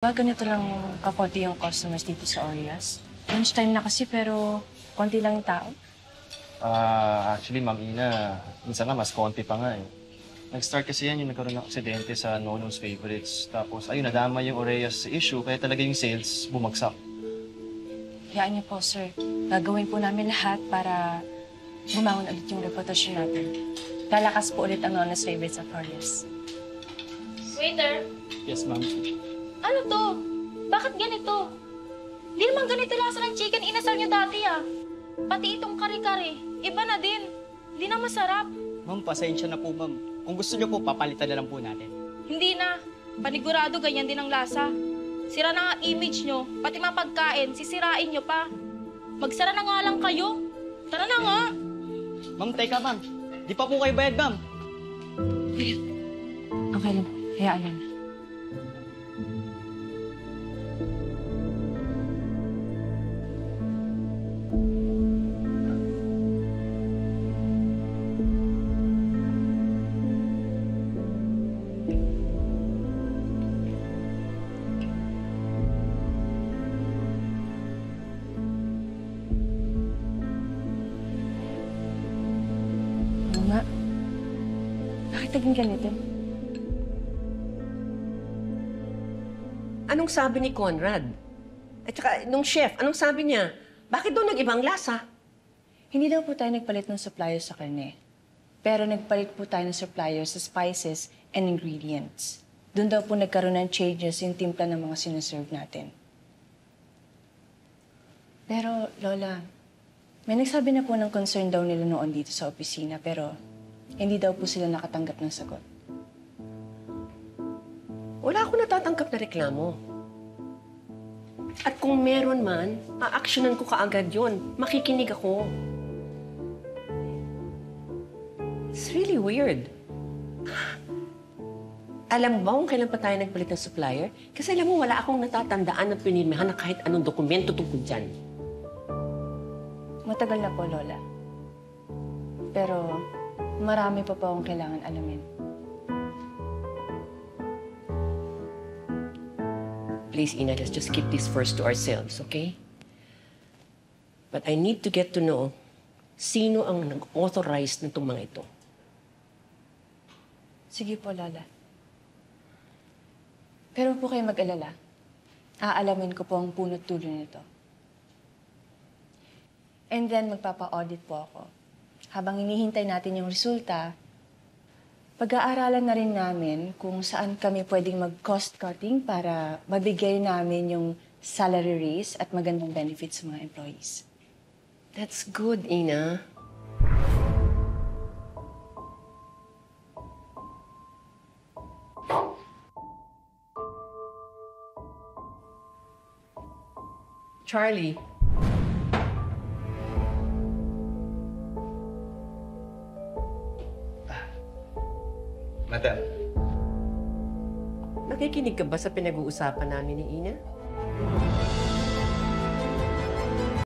Ganito lang kakonti yung customers dito sa Orias. Lunchtime na kasi pero konti lang yung tao. Actually, Ma'am Ina, minsan nga mas konti pa nga eh. Nag-start kasi yan yung nagkaroon ng aksidente sa Nono's Favorites. Tapos, ayun, nadama yung Oreas issue, kaya talaga yung sales bumagsak. Hayaan niyo po, sir. Gagawin po namin lahat para bumangon ulit yung reputasyon natin. Lalakas po ulit ang Nono's Favorites sa Orias. Waiter, Yes, ma'am. ano to? Bakit ganito? Di naman ganito lasa ng chicken inasal niyo dati ah. Pati itong kare-kare, iba na din. Hindi na masarap. Ma'am, pasensya na po, ma'am. Kung gusto niyo po, papalitan na lang po natin. Hindi na. Panigurado ganyan din ang lasa. Sira na nga image nyo, pati mga pagkain, sisirain nyo pa. Magsara na nga lang kayo. Tara na nga. Ma'am, teka, ma'am. Di pa po kayo bayad, ma'am. Okay lang po. Hayaan niyo na. Oo nga. Bakit naging ganito? Anong sabi ni Conrad? At saka, nung chef, anong sabi niya? Bakit daw nag-ibang lasa? Hindi daw po tayo nagpalit ng supplier sa karne. Pero nagpalit po tayo ng supplier sa spices and ingredients. Doon daw po nagkaroon ng changes yung timpla ng mga sinaserve natin. Pero, Lola, may nagsabi na po ng concern daw nila noon dito sa opisina, pero hindi daw po sila nakatanggap ng sagot. Wala akong natatanggap na reklamo. At kung meron man, a-actionan ko kaagad yun. Makikinig ako. It's really weird. Alam mo ba kung kailan pa tayo nagpalit ng supplier? Kasi alam mo, wala akong natatandaan na pinirmihan na kahit anong dokumento tungkol dyan. Matagal na po, Lola. Pero marami pa po akong kailangan alamin. Please, Ina, let's just keep this first to ourselves, okay? But I need to get to know sino ang nag-authorize nitong mga ito. Sige po, Lola. Pero po kayo mag-alala. Aalamin ko po ang punot dulo nito. And then, magpapa-audit po ako. Habang hinihintay natin yung resulta, pag-aaralan na rin namin kung saan kami pwedeng mag-cost cutting para mabigay namin yung salary raise at magandang benefits sa mga employees. That's good, Ina. Charlie. Madam. Nakikinig ka ba sa pinag-uusapan namin ni Ina?